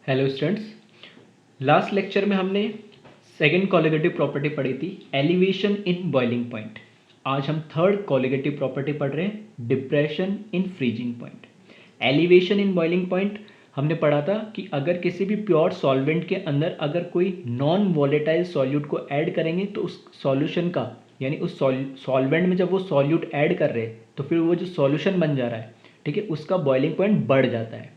Hello students, last lecture में हमने second colligative property पढ़ी थी, एलिवेशन इन बॉइलिंग पॉइंट। आज हम थर्ड कॉलिगेटिव प्रॉपर्टी पढ़ रहे हैं, depression in freezing point. Elevation in boiling point हमने पढ़ा था कि अगर किसी भी प्योर सॉल्वेंट के अंदर अगर कोई नॉन वॉलेटाइल सॉल्यूट को ऐड करेंगे तो उस सॉल्यूशन का, यानी उस सॉल्वेंट में जब वो सॉल्यूट ऐड कर रहे हैं तो फिर वो जो सॉल्यूशन बन जा रहा है, ठीक है, उसका बॉइलिंग पॉइंट बढ़ जाता है।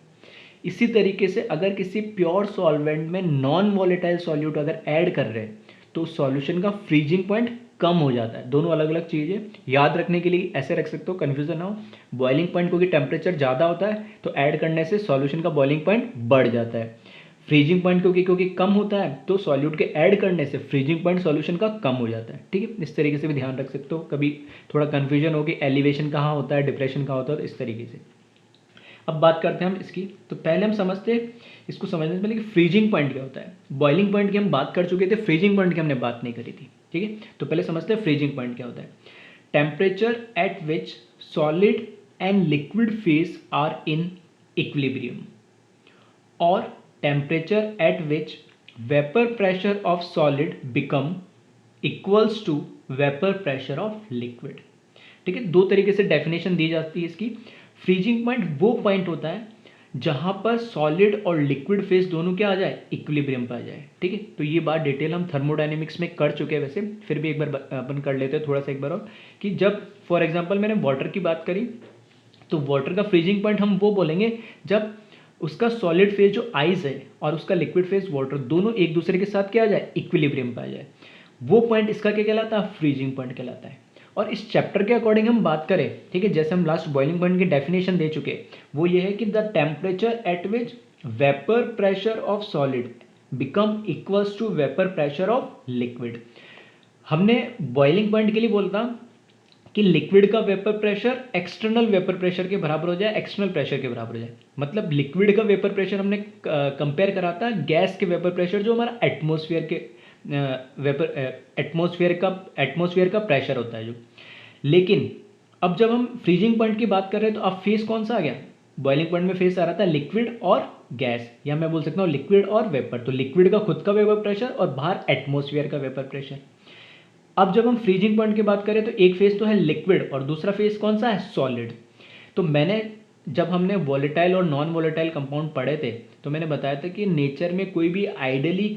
इसी तरीके से अगर किसी प्योर सॉल्वेंट में नॉन वॉलेटाइल सॉल्यूट अगर ऐड कर रहे हैं तो उस सॉल्यूशन का फ्रीजिंग पॉइंट कम हो जाता है। दोनों अलग अलग चीज़ें याद रखने के लिए ऐसे रख सकते हो, कन्फ्यूजन ना हो। बॉइलिंग पॉइंट क्योंकि टेम्परेचर ज़्यादा होता है तो ऐड करने से सॉल्यूशन का बॉइलिंग पॉइंट बढ़ जाता है। फ्रीजिंग पॉइंट क्योंकि कम होता है तो सॉल्यूट के ऐड करने से फ्रीजिंग पॉइंट सॉल्यूशन का कम हो जाता है। ठीक है, इस तरीके से भी ध्यान रख सकते हो। कभी थोड़ा कन्फ्यूजन हो कि एलिवेशन कहाँ होता है, डिप्रेशन कहाँ होता है, तो इस तरीके से। अब बात करते हैं हम इसकी। तो पहले हम समझते हैं, इसको समझने से पहले कि फ्रीजिंग पॉइंट क्या होता है। बॉइलिंग पॉइंट की हम बात कर चुके थे, फ्रीजिंग पॉइंट की हमने बात नहीं करी थी। ठीक है, तो पहले समझते हैं फ्रीजिंग पॉइंट क्या होता है। Temperature at which solid and liquid phase are in equilibrium, और temperature at which vapour pressure of solid become equals to vapour pressure of liquid. ठीक है, दो तरीके से डेफिनेशन दी जाती है इसकी। फ्रीजिंग पॉइंट वो पॉइंट होता है जहां पर सॉलिड और लिक्विड फेज दोनों क्या आ जाए, इक्विलिब्रियम पर आ जाए। ठीक है, तो ये बात डिटेल हम थर्मोडायनेमिक्स में कर चुके हैं, वैसे फिर भी एक बार अपन कर लेते हैं थोड़ा सा एक बार और, कि जब फॉर एग्जांपल मैंने वाटर की बात करी तो वाटर का फ्रीजिंग पॉइंट हम वो बोलेंगे जब उसका सॉलिड फेज जो आइस है और उसका लिक्विड फेज वाटर दोनों एक दूसरे के साथ क्या आ जाए, इक्विलिब्रियम पे आ जाए। वो पॉइंट इसका क्या कहलाता है, फ्रीजिंग पॉइंट कहलाता है। और इस चैप्टर के अकॉर्डिंग हम बात करें, ठीक है, जैसे हम लास्ट बॉइलिंग पॉइंट की डेफिनेशन दे चुके, वो ये है कि the temperature at which vapour pressure of solid become equals to vapour pressure of liquid. हमने बॉइलिंग पॉइंट के लिए बोलता कि लिक्विड का vapour pressure external vapour pressure के बराबर हो जाए, एक्सटर्नल प्रेशर के बराबर हो जाए। मतलब लिक्विड का वेपर प्रेशर हमने कंपेयर करा था गैस के वेपर प्रेशर, जो हमारा एटमोसफियर के वेपर एटमोसफियर का प्रेशर होता है जो। लेकिन अब जब हम फ्रीजिंग पॉइंट की बात कर रहे हैं तो अब फेस कौन सा आ गया, बॉइलिंग पॉइंट में फेस आ रहा था लिक्विड और गैस, या मैं बोल सकता हूँ लिक्विड और वेपर। तो लिक्विड का खुद का वेपर प्रेशर और बाहर एटमोसफियर का वेपर प्रेशर। अब जब हम फ्रीजिंग पॉइंट की बात करें तो एक फेज तो है लिक्विड और दूसरा फेज कौन सा है, सॉलिड। तो मैंने जब हमने वॉलेटाइल और नॉन वॉलेटाइल कंपाउंड पढ़े थे तो मैंने बताया था कि नेचर में कोई भी आइडियली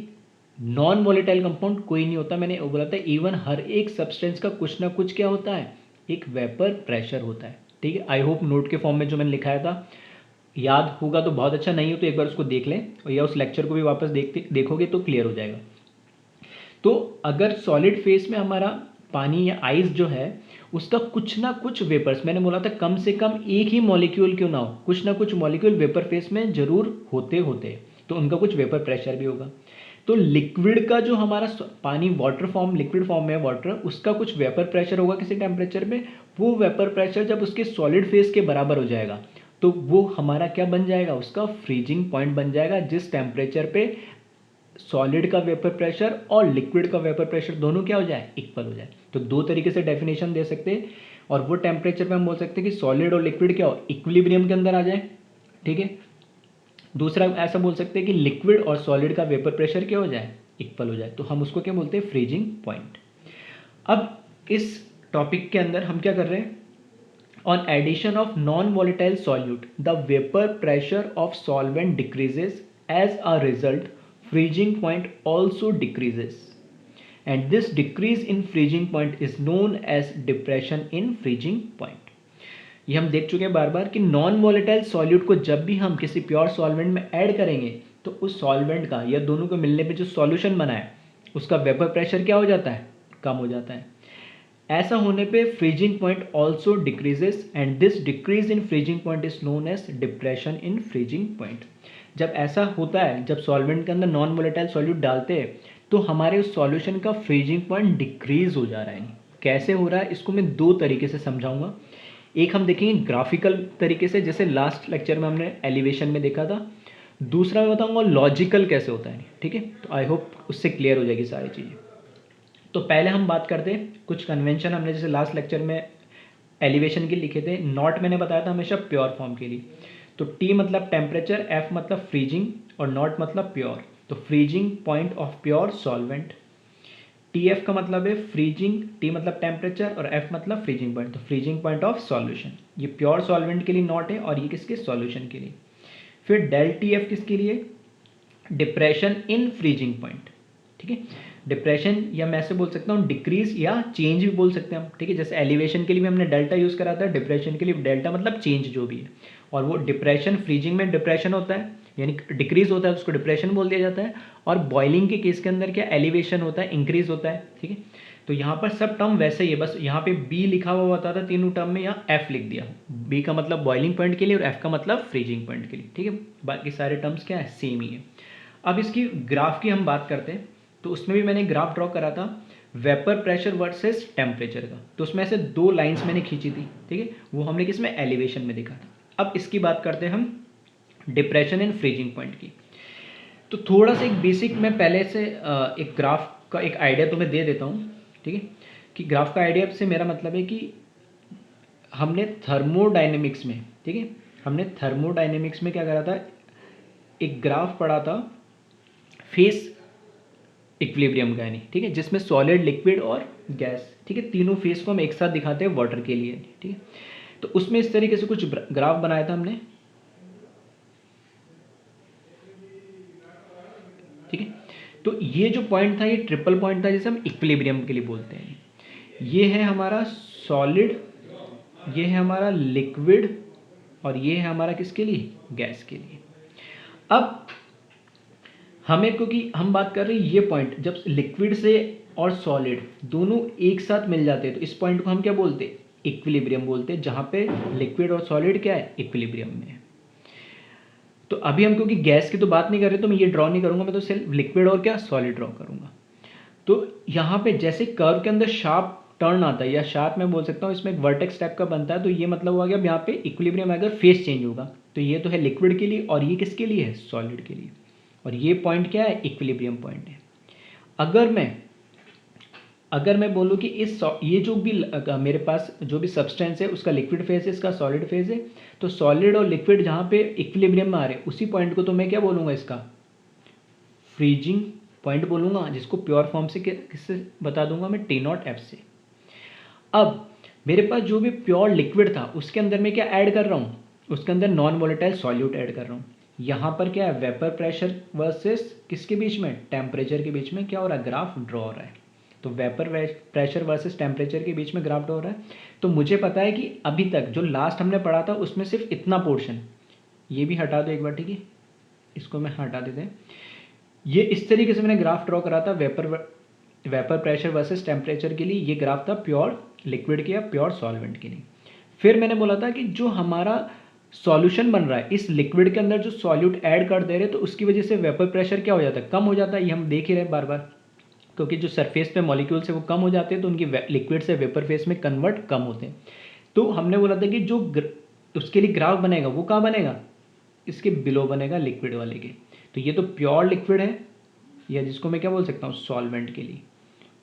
नॉन वॉलेटाइल कंपाउंड कोई नहीं होता। मैंने बोला था इवन हर एक सब्सटेंस का कुछ ना कुछ क्या होता है, एक वेपर प्रेशर होता है। ठीक है, आई होप नोट के फॉर्म में जो मैंने लिखाया था याद होगा तो बहुत अच्छा, नहीं हो तो एक बार उसको देख लें, और या उस लेक्चर को भी वापस देखोगे तो क्लियर हो जाएगा। तो अगर सॉलिड फेस में हमारा पानी या आइस जो है उसका कुछ ना कुछ वेपर्स, मैंने बोला था कम से कम एक ही मॉलिक्यूल क्यों ना हो, कुछ ना कुछ मॉलिक्यूल वेपर फेस में जरूर होते होते, तो उनका कुछ वेपर प्रेशर भी होगा। तो लिक्विड का जो हमारा पानी वाटर फॉर्म, लिक्विड फॉर्म में वाटर, उसका कुछ वेपर प्रेशर होगा किसी टेम्परेचर में। वो वेपर प्रेशर जब उसके सॉलिड फेस के बराबर हो जाएगा तो वो हमारा क्या बन जाएगा, उसका फ्रीजिंग पॉइंट बन जाएगा, जिस टेम्परेचर पे सॉलिड का वेपर प्रेशर और लिक्विड का वेपर प्रेशर दोनों क्या हो जाए, इक्वल हो जाए। तो दो तरीके से डेफिनेशन दे सकते हैं, और वो टेम्परेचर पे हम बोल सकते हैं कि सॉलिड और लिक्विड क्या हो, इक्विलिब्रियम के अंदर आ जाए। ठीक है, दूसरा ऐसा बोल सकते हैं कि लिक्विड और सॉलिड का वेपर प्रेशर क्या हो जाए, इक्वल हो जाए। तो हम उसको क्या बोलते हैं, फ्रीजिंग पॉइंट। अब इस टॉपिक के अंदर हम क्या कर रहे हैं, on addition of non volatile solute the vapour pressure of solvent decreases, as a result freezing point also decreases, and this decrease in freezing point is known as depression in freezing point। ये हम देख चुके हैं बार बार कि non volatile solute को जब भी हम किसी प्योर सॉल्वेंट में ऐड करेंगे तो उस सॉल्वेंट का या दोनों को मिलने पे जो सॉल्यूशन बना है उसका वेपर प्रेशर क्या हो जाता है, कम हो जाता है। ऐसा होने पे freezing point also decreases, and this decrease in freezing point is known as depression in freezing point. जब ऐसा होता है, जब सॉल्वेंट के अंदर नॉन वोलेटाइल सॉल्यूट डालते हैं तो हमारे उस सॉल्यूशन का फ्रीजिंग पॉइंट डिक्रीज हो जा रहा है। कैसे हो रहा है इसको मैं दो तरीके से समझाऊंगा। एक हम देखेंगे ग्राफिकल तरीके से, जैसे लास्ट लेक्चर में हमने एलिवेशन में देखा था। दूसरा मैं बताऊंगा लॉजिकल कैसे होता है। ठीक है, तो आई होप उससे क्लियर हो जाएगी सारी चीज़ें। तो पहले हम बात करते हैं कुछ कन्वेंशन, हमने जैसे लास्ट लेक्चर में एलिवेशन के लिखे थे। नॉट मैंने बताया था हमेशा प्योर फॉर्म के लिए। तो टी मतलब टेम्परेचर, एफ मतलब फ्रीजिंग और नॉट मतलब प्योर। तो freezing point of pure solvent. T F का मतलब है फ्रीजिंग, टी मतलब टेम्परेचर और एफ मतलब फ्रीजिंग पॉइंट, तो फ्रीजिंग पॉइंट ऑफ सॉल्यूशन। ये प्योर सॉल्वेंट के लिए नॉट है और ये किसके, सॉल्यूशन के लिए। फिर डेल टी एफ किसके लिए, डिप्रेशन इन फ्रीजिंग पॉइंट। ठीक है, डिप्रेशन या मैं ऐसे बोल सकता हूँ डिक्रीज या चेंज भी बोल सकते हैं हम। ठीक है, जैसे एलिवेशन के लिए भी हमने डेल्टा यूज़ करा था, डिप्रेशन के लिए डेल्टा मतलब चेंज जो भी है। और वो डिप्रेशन, फ्रीजिंग में डिप्रेशन होता है यानी डिक्रीज होता है, उसको डिप्रेशन बोल दिया जाता है। और बॉइलिंग के केस के अंदर क्या, एलिवेशन होता है, इंक्रीज होता है। ठीक है, तो यहाँ पर सब टर्म वैसे ही है, बस यहाँ पे बी लिखा हुआ होता था तीनों टर्म में, यहाँ एफ लिख दिया। बी का मतलब बॉइलिंग पॉइंट के लिए और एफ का मतलब फ्रीजिंग पॉइंट के लिए। ठीक है, बाकी सारे टर्म्स क्या है, सेम ही है। अब इसकी ग्राफ की हम बात करते हैं, तो उसमें भी मैंने ग्राफ ड्रॉ करा था वेपर प्रेशर वर्सेस टेम्परेचर का। तो उसमें से दो लाइंस मैंने खींची थी। ठीक है, वो हमने किसमें, एलिवेशन में देखा था। अब इसकी बात करते हैं हम डिप्रेशन एंड फ्रीजिंग पॉइंट की। तो थोड़ा सा एक बेसिक मैं पहले से एक ग्राफ का एक आइडिया तुम्हें दे देता हूँ। ठीक है, कि ग्राफ का आइडिया से मेरा मतलब है कि हमने थर्मोडायनेमिक्स में, ठीक है, हमने थर्मोडायनेमिक्स में क्या करा था, एक ग्राफ पढ़ा था फेस इक्विलिब्रियम का, यानी ठीक है, जिसमें सॉलिड, लिक्विड और गैस, ठीक है, तीनों फेस को हम एक साथ दिखाते हैं वाटर के लिए। ठीक है, तो उसमें इस तरीके से कुछ ग्राफ बनाया था हमने। ठीक है, तो ये जो पॉइंट था ये ट्रिपल पॉइंट था जिसे हम इक्विलिब्रियम के लिए बोलते हैं। ये है हमारा सॉलिड, ये है हमारा लिक्विड और ये है हमारा किसके लिए, गैस के लिए। अब हमें, क्योंकि हम बात कर रहे हैं ये पॉइंट जब लिक्विड से और सॉलिड दोनों एक साथ मिल जाते हैं तो इस पॉइंट को हम क्या बोलते हैं, इक्विलिब्रियम बोलते हैं, जहां पे लिक्विड और सॉलिड क्या है, इक्विलिब्रियम में है। तो अभी हम क्योंकि गैस की तो बात नहीं कर रहे तो मैं ये ड्रॉ नहीं करूंगा, मैं तो सिर्फ लिक्विड और क्या, सॉलिड ड्रॉ करूंगा। तो यहाँ पे जैसे कर्व के अंदर शार्प टर्न आता है, या शार्प मैं बोल सकता हूँ इसमें एक वर्टेक्स टाइप का बनता है, तो ये मतलब हुआ कि अब यहाँ पे इक्विलिब्रियम अगर फेस चेंज होगा, तो ये तो है लिक्विड के लिए और ये किसके लिए है, सॉलिड के लिए। और ये पॉइंट क्या है, इक्विलिब्रियम पॉइंट है। अगर मैं बोलूँ कि ये जो भी मेरे पास जो भी सब्सटेंस है उसका लिक्विड फेज है, इसका सॉलिड फेज है, तो सॉलिड और लिक्विड जहाँ पे इक्विलिब्रियम में आ रहे हैं उसी पॉइंट को तो मैं क्या बोलूँगा, इसका फ्रीजिंग पॉइंट बोलूँगा, जिसको प्योर फॉर्म से किससे बता दूंगा मैं, टी नॉट एफ से। अब मेरे पास जो भी प्योर लिक्विड था उसके अंदर मैं क्या ऐड कर रहा हूँ, उसके अंदर नॉन वोलेटाइल सॉल्यूट ऐड कर रहा हूँ। यहाँ पर क्या है, वेपर प्रेशर वर्सेस किसके बीच में, टेम्परेचर के बीच में क्या हो रहा है, ग्राफ ड्रॉ हो रहा है। तो वेपर प्रेशर वर्सेस टेम्परेचर के बीच में ग्राफ ड्रॉ हो रहा है। तो मुझे पता है कि अभी तक जो लास्ट हमने पढ़ा था उसमें सिर्फ इतना पोर्शन, ये भी हटा दो एक बार, ठीक है, इसको मैं हटा देते हैं। ये इस तरीके से मैंने ग्राफ ड्रॉ करा था वेपर प्रेशर वर्सेस टेम्परेचर के लिए। ये ग्राफ था प्योर लिक्विड के या प्योर सॉल्वेंट के लिए। फिर मैंने बोला था कि जो हमारा सॉल्यूशन बन रहा है, इस लिक्विड के अंदर जो सॉल्यूट ऐड कर दे रहे हैं तो उसकी वजह से वेपर प्रेशर क्या हो जाता है, कम हो जाता है। ये हम देख ही रहे हैं बार बार, क्योंकि जो सरफेस पे मॉलिक्यूल्स है वो कम हो जाते हैं तो उनकी लिक्विड से वेपर फेस में कन्वर्ट कम होते हैं। तो हमने बोला था कि जो उसके लिए ग्राफ बनेगा वो कहाँ बनेगा, इसके बिलो बनेगा, लिक्विड वाले के। तो ये तो प्योर लिक्विड है, या जिसको मैं क्या बोल सकता हूँ, सॉल्वेंट के लिए।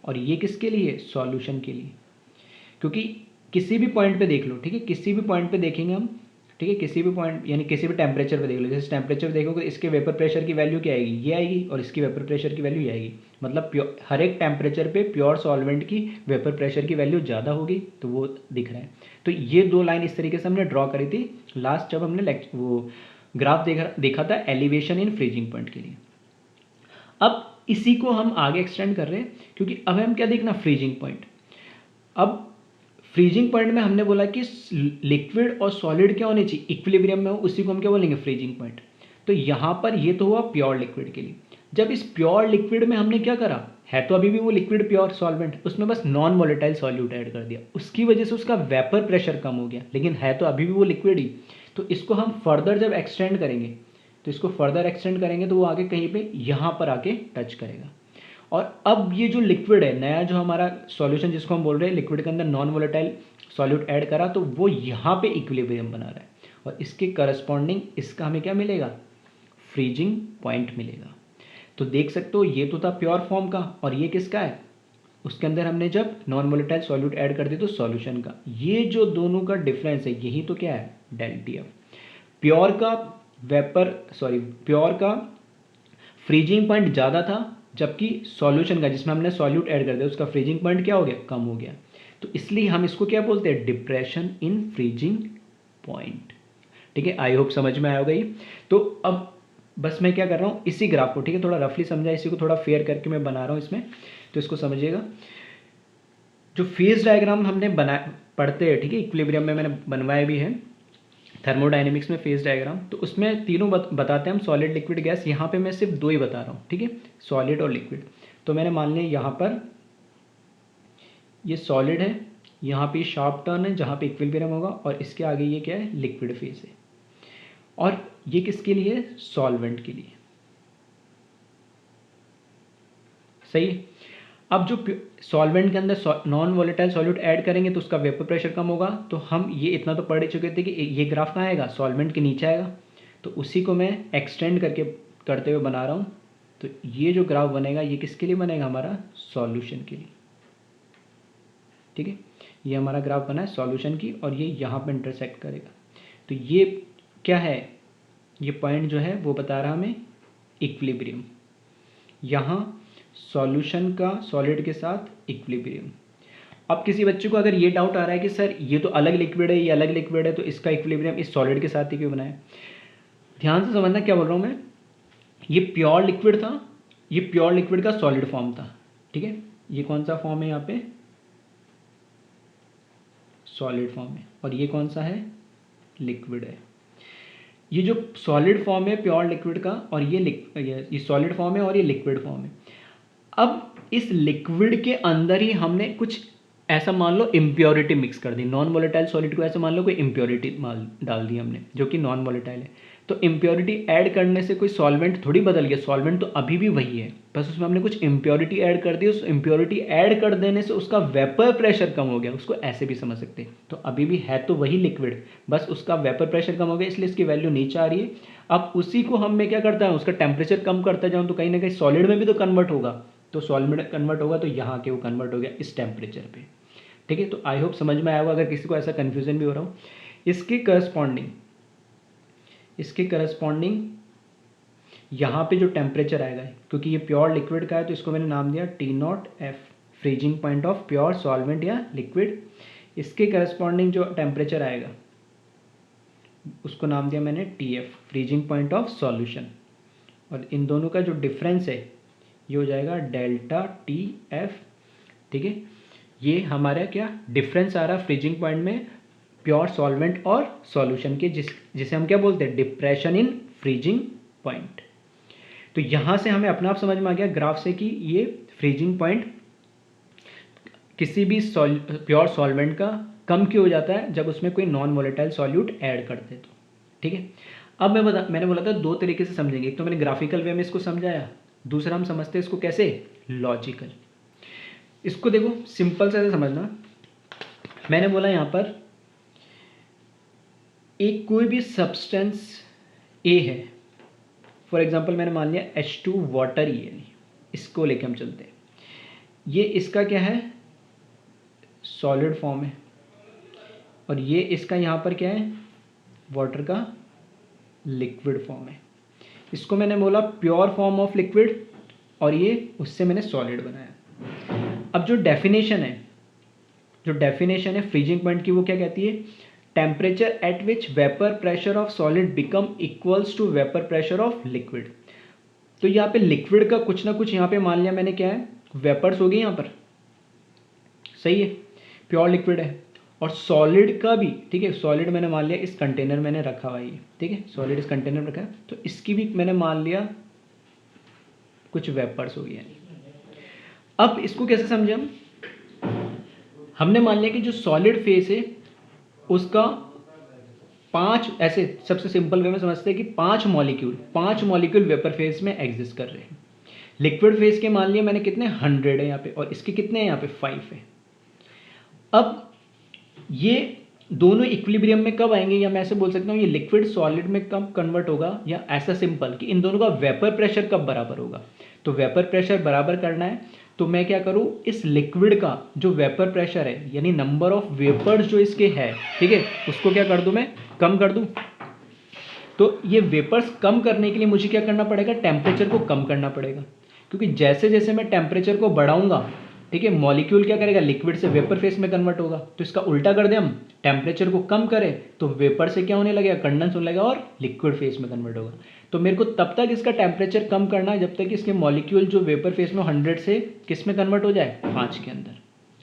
और ये किसके लिए, सॉल्यूशन के लिए। क्योंकि किसी भी पॉइंट पे देख लो, ठीक है, किसी भी पॉइंट पे देखेंगे हम, ठीक है, किसी भी पॉइंट यानी किसी भी टेम्परेचर पे देख लो, जैसे टेम्परेचर देखोगे तो इसके वेपर प्रेशर की वैल्यू क्या आएगी, ये आएगी, और इसकी वेपर प्रेशर की वैल्यू ये आएगी। मतलब प्योर, हर एक टेम्परेचर पे प्योर सॉल्वेंट की वेपर प्रेशर की वैल्यू ज़्यादा होगी, तो वो दिख रहा है। तो ये दो लाइन इस तरीके से हमने ड्रॉ करी थी लास्ट जब हमने वो ग्राफ देखा था एलिवेशन इन फ्रीजिंग पॉइंट के लिए। अब इसी को हम आगे एक्सटेंड कर रहे हैं, क्योंकि अब हम क्या देखना, फ्रीजिंग पॉइंट। अब फ्रीजिंग पॉइंट में हमने बोला कि लिक्विड और सॉलिड क्या होने चाहिए, इक्विलिब्रियम में हो, उसी को हम क्या बोलेंगे, फ्रीजिंग पॉइंट। तो यहाँ पर ये तो हुआ प्योर लिक्विड के लिए। जब इस प्योर लिक्विड में हमने क्या करा, है तो अभी भी वो लिक्विड प्योर सॉल्वेंट, उसमें बस नॉन वोलेटाइल सॉल्यूट ऐड कर दिया, उसकी वजह से उसका वेपर प्रेशर कम हो गया, लेकिन है तो अभी भी वो लिक्विड ही। तो इसको हम फर्दर जब एक्सटेंड करेंगे, तो इसको फर्दर एक्सटेंड करेंगे तो वो आगे कहीं पे यहाँ पर आके टच करेगा। और अब ये जो लिक्विड है, नया जो हमारा सॉल्यूशन जिसको हम बोल रहे हैं, लिक्विड के अंदर नॉन वोलेटाइल सॉल्यूट ऐड करा, तो वो यहाँ पे इक्विलिब्रियम बना रहा है, और इसके करस्पॉन्डिंग इसका हमें क्या मिलेगा, फ्रीजिंग पॉइंट मिलेगा। तो देख सकते हो ये तो था प्योर फॉर्म का, और ये किसका है, उसके अंदर हमने जब नॉन वोलेटाइल सॉल्यूट ऐड कर दिया तो सॉल्यूशन का। ये जो दोनों का डिफरेंस है यही तो क्या है, डेल टी एफ। प्योर का फ्रीजिंग पॉइंट ज़्यादा था, जबकि सॉल्यूशन का जिसमें हमने सॉल्यूट ऐड कर दिया उसका फ्रीजिंग पॉइंट क्या हो गया, कम हो गया। तो इसलिए हम इसको क्या बोलते हैं, डिप्रेशन इन फ्रीजिंग पॉइंट। ठीक है, आई होप समझ में आया होगा ये। तो अब बस मैं क्या कर रहा हूँ, इसी ग्राफ को, ठीक है, थोड़ा रफली समझा, इसी को थोड़ा फेयर करके मैं बना रहा हूँ इसमें, तो इसको समझिएगा। जो फेज डायग्राम हमने बनाया पढ़ते हैं, ठीक है, इक्विलिब्रियम में मैंने बनवाए भी हैं, थर्मोडाइनमिक्स में फेज डायग्राम, तो उसमें तीनों बताते हैं हम, सॉलिड लिक्विड गैस। यहाँ पे मैं सिर्फ दो ही बता रहा हूँ, ठीक है, सॉलिड और लिक्विड। तो मैंने मान लिया यहाँ पर ये सॉलिड है, यहाँ पे शार्प टर्न है जहाँ पे इक्विलिब्रियम होगा, और इसके आगे ये क्या है, लिक्विड फेज है। और ये किसके लिए है, सॉल्वेंट के लिए। सही है। अब जो सॉल्वेंट के अंदर नॉन वोलेटाइल सॉल्यूट ऐड करेंगे तो उसका वेपर प्रेशर कम होगा। तो हम ये इतना तो पढ़ चुके थे कि ये ग्राफ कहाँ आएगा, सॉल्वेंट के नीचे आएगा। तो उसी को मैं एक्सटेंड करते हुए बना रहा हूँ। तो ये जो ग्राफ बनेगा ये किसके लिए बनेगा, हमारा सॉल्यूशन के लिए। ठीक है, ये हमारा ग्राफ बना है सॉल्यूशन की, और ये यहाँ पर इंटरसेक्ट करेगा। तो ये क्या है, ये पॉइंट जो है वो बता रहा हमें इक्विलिब्रियम। यहाँ सॉल्यूशन का सॉलिड के साथ इक्विलिब्रियम। अब किसी बच्चे को अगर ये डाउट आ रहा है कि सर ये तो अलग लिक्विड है, ये अलग लिक्विड है, तो इसका इक्विलिब्रियम इस सॉलिड के साथ ही क्यों बनाया। ध्यान से समझना क्या बोल रहा हूँ मैं। ये प्योर लिक्विड था, ये प्योर लिक्विड का सॉलिड फॉर्म था। ठीक है, ये कौन सा फॉर्म है, यहाँ पे सॉलिड फॉर्म है, और ये कौन सा है, लिक्विड है। ये जो सॉलिड फॉर्म है प्योर लिक्विड का, और ये सॉलिड फॉर्म है और ये लिक्विड फॉर्म है। अब इस लिक्विड के अंदर ही हमने कुछ ऐसा मान लो इम्प्योरिटी मिक्स कर दी, नॉन वोलेटाइल सॉलिड को ऐसा मान लो कोई इम्प्योरिटी डाल दी हमने जो कि नॉन वोलेटाइल है। तो इम्प्योरिटी ऐड करने से कोई सॉल्वेंट थोड़ी बदल गया, सॉल्वेंट तो अभी भी वही है, बस उसमें हमने कुछ इम्प्योरिटी ऐड कर दी। उस इम्प्योरिटी ऐड कर देने से उसका वेपर प्रेशर कम हो गया, उसको ऐसे भी समझ सकते हैं। तो अभी भी है तो वही लिक्विड, बस उसका वेपर प्रेशर कम हो गया, इसलिए इसकी वैल्यू नीचे आ रही है। अब उसी को हम मैं क्या करता है, उसका टेम्परेचर कम करता जाऊँ तो कहीं ना कहीं सॉलिड में भी तो कन्वर्ट होगा। तो सॉलिड में कन्वर्ट होगा तो यहाँ के वो कन्वर्ट हो गया इस टेम्परेचर पे। ठीक है, तो आई होप समझ में आया होगा। अगर किसी को ऐसा कन्फ्यूजन भी हो रहा हो, इसके करस्पॉन्डिंग यहाँ पे जो टेम्परेचर आएगा, क्योंकि ये प्योर लिक्विड का है तो इसको मैंने नाम दिया T0F, freezing point of pure solvent या लिक्विड। इसके करस्पॉन्डिंग जो टेम्परेचर आएगा उसको नाम दिया मैंने TF, freezing point of solution. और इन दोनों का जो डिफरेंस है ये हो जाएगा डेल्टा TF। ठीक है, ये हमारा क्या डिफरेंस आ रहा है फ्रीजिंग पॉइंट में प्योर सॉल्वेंट और सॉल्यूशन के, जिसे हम क्या बोलते हैं, डिप्रेशन इन फ्रीजिंग पॉइंट। तो यहाँ से हमें अपना आप समझ में आ गया ग्राफ से कि ये फ्रीजिंग पॉइंट किसी भी प्योर सॉल्वेंट का कम क्यों हो जाता है जब उसमें कोई नॉन वोलेटाइल सॉल्यूट ऐड करते तो। ठीक है, अब मैंने बोला था दो तरीके से समझेंगे। एक तो मैंने ग्राफिकल वे में इसको समझाया, दूसरा हम समझते हैं इसको कैसे, लॉजिकल। इसको देखो सिंपल से समझना। मैंने बोला यहाँ पर एक कोई भी सब्सटेंस ए है, फॉर एग्जांपल मैंने मान लिया H2 वाटर ही है, इसको लेके हम चलते हैं। ये इसका क्या है, सॉलिड फॉर्म है, और ये इसका यहाँ पर क्या है, वाटर का लिक्विड फॉर्म है। इसको मैंने बोला प्योर फॉर्म ऑफ लिक्विड, और ये उससे मैंने सॉलिड बनाया। अब जो डेफिनेशन है फ्रीजिंग पॉइंट की, वो क्या कहती है, temperature at which vapour pressure of solid become equals to vapour pressure of liquid. तो यहाँ पे लिक्विड का कुछ ना कुछ यहाँ पे मान लिया मैंने, क्या है, वेपर्स हो गई यहाँ पर। सही है, प्योर लिक्विड है। और सॉलिड का भी, ठीक है, सॉलिड मैंने मान लिया इस कंटेनर मैंने रखा हुआ है, ठीक है, सॉलिड इस कंटेनर में रखा है, तो इसकी भी मैंने मान लिया कुछ वेपर्स हो गई। अब इसको कैसे समझे हमने मान लिया कि जो सॉलिड फेस है उसका 5, ऐसे सबसे सिंपल वे में समझते हैं कि 5 मॉलिक्यूल वेपर फेज में एग्जिस्ट कर रहे हैं। लिक्विड फेज के मान लिया मैंने कितने, 100 है यहाँ पे, और इसके कितने हैं यहाँ पे, 5 है। अब ये दोनों इक्विलिब्रियम में कब आएंगे, या मैं ऐसे बोल सकता हूँ ये लिक्विड सॉलिड में कब कन्वर्ट होगा, या ऐसा सिंपल कि इन दोनों का वेपर प्रेशर कब बराबर होगा। तो वेपर प्रेशर बराबर करना है तो मैं क्या करूँ, इस लिक्विड का जो वेपर प्रेशर है यानी नंबर ऑफ वेपर्स जो इसके है, ठीक है, उसको क्या कर दूँ मैं, कम कर दूँ। तो ये वेपर्स कम करने के लिए मुझे क्या करना पड़ेगा, टेम्परेचर को कम करना पड़ेगा, क्योंकि जैसे जैसे मैं टेम्परेचर को बढ़ाऊंगा, ठीक है, मॉलिक्यूल क्या करेगा, लिक्विड से वेपर फेस में कन्वर्ट होगा। तो इसका उल्टा कर दें हम, टेम्परेचर को कम करें तो वेपर से क्या होने लगेगा, कंडेंस होने लगेगा और लिक्विड फेस में कन्वर्ट होगा। तो मेरे को तब तक इसका टेम्परेचर कम करना है जब तक इसके मॉलिक्यूल जो वेपर फेस में 100 से किस में कन्वर्ट हो जाए, 5 के अंदर।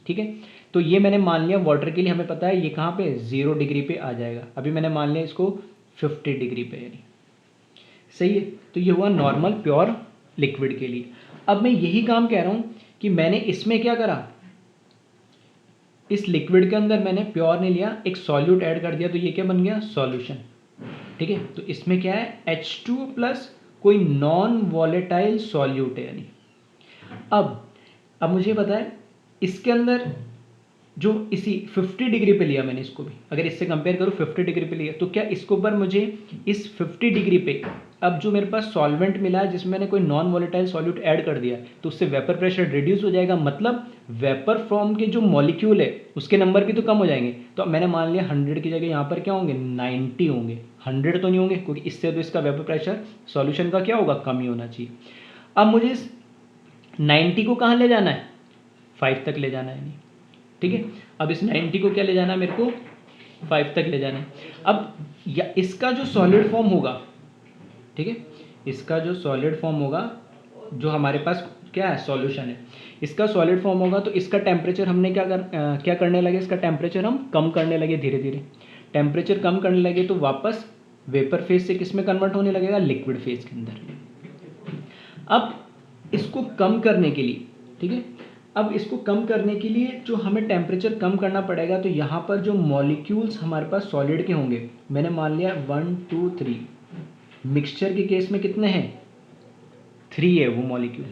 ठीक है, तो ये मैंने मान लिया वाटर के लिए, हमें पता है ये कहाँ पे 0 डिग्री पे आ जाएगा। अभी मैंने मान लिया इसको 50 डिग्री पे, यानी सही है। तो ये हुआ नॉर्मल प्योर लिक्विड के लिए। अब मैं यही काम कह रहा हूँ कि मैंने इसमें क्या करा, इस लिक्विड के अंदर मैंने प्योर ने लिया, एक सॉल्यूट ऐड कर दिया, तो ये क्या बन गया, सॉल्यूशन। ठीक है, तो इसमें क्या है, H2 प्लस कोई नॉन वॉलेटाइल सॉल्यूट है, यानी अब मुझे पता है इसके अंदर जो इसी 50 डिग्री पे लिया मैंने इसको भी, अगर इससे कंपेयर करूँ 50 डिग्री पे लिया, तो क्या इसके ऊपर मुझे इस 50 डिग्री पे अब जो मेरे पास सॉल्वेंट मिला है जिसमें मैंने कोई नॉन वॉलेटाइल सॉल्यूट ऐड कर दिया, तो उससे वेपर प्रेशर रिड्यूस हो जाएगा, मतलब वेपर फॉर्म के जो मॉलिक्यूल है उसके नंबर भी तो कम हो जाएंगे। तो मैंने मान लिया 100 की जगह यहाँ पर क्या होंगे, 90 होंगे, 100 तो नहीं होंगे, क्योंकि इससे तो इसका वेपर प्रेशर सॉल्यूशन का क्या होगा, कम ही होना चाहिए। अब मुझे इस 90 को कहाँ ले जाना है, 5 तक ले जाना है, नहीं ठीक है। अब इस 90 को क्या ले जाना है, मेरे को 5 तक ले जाना है। अब या इसका जो सॉलिड फॉर्म होगा, ठीक है, इसका जो सॉलिड फॉर्म होगा, जो हमारे पास क्या है, सॉल्यूशन है, इसका सॉलिड फॉर्म होगा, तो इसका टेम्परेचर हमने क्या करने लगे, इसका टेम्परेचर हम कम करने लगे, धीरे धीरे टेम्परेचर कम करने लगे, तो वापस वेपर फेज से किस में कन्वर्ट होने लगेगा, लिक्विड फेज के अंदर। अब इसको कम करने के लिए, ठीक है, अब इसको कम करने के लिए जो हमें टेम्परेचर कम करना पड़ेगा, तो यहाँ पर जो मॉलिक्यूल्स हमारे पास सॉलिड के होंगे, मैंने मान लिया 1 2 3, मिक्सचर के केस में कितने हैं, 3 है वो मॉलिक्यूल,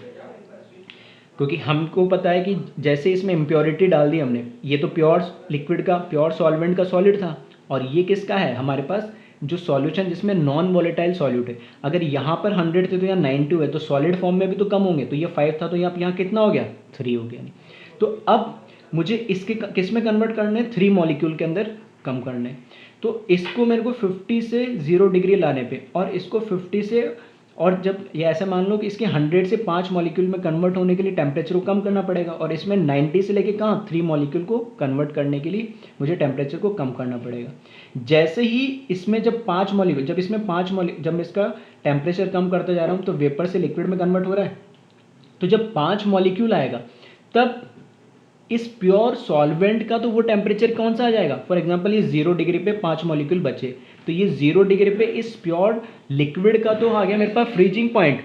क्योंकि हमको पता है कि जैसे इसमें इम्प्योरिटी डाल दी हमने, ये तो प्योर लिक्विड का, प्योर सॉल्वेंट का सॉलिड था, और ये किसका है, हमारे पास जो सॉल्यूशन जिसमें नॉन वॉलेटाइल सॉल्यूट है। अगर यहाँ पर 100 थे तो यहाँ 92 है, तो सॉलिड फॉर्म में भी तो कम होंगे, तो ये 5 था, तो यहाँ कितना हो गया, 3 हो गया। तो अब मुझे इसके किस में कन्वर्ट करने हैं, 3 मॉलिक्यूल के अंदर कम करने हैं। तो इसको मेरे को 50 से 0 डिग्री लाने पे, और इसको 50 से, और जब ये ऐसे मान लो कि इसके 100 से 5 मॉलिक्यूल में कन्वर्ट होने के लिए टेम्परेचर को कम करना पड़ेगा, और इसमें 90 से लेके कहाँ 3 मॉलिक्यूल को कन्वर्ट करने के लिए मुझे टेम्परेचर को कम करना पड़ेगा। जैसे ही इसमें जब 5 मॉलिक्यूल, जब इसमें 5 मॉलिक्यूल, जब मैं इसका टेम्परेचर कम करते जा रहा हूँ, तो वेपर से लिक्विड में कन्वर्ट हो रहा है, तो जब 5 मॉलिक्यूल आएगा तब इस प्योर सॉल्वेंट का तो वो टेम्परेचर कौन सा आ जाएगा, फॉर एग्जांपल ये 0 डिग्री पे 5 मॉलिक्यूल बचे, तो ये 0 डिग्री पे इस प्योर लिक्विड का तो आ गया मेरे पास फ्रीजिंग पॉइंट,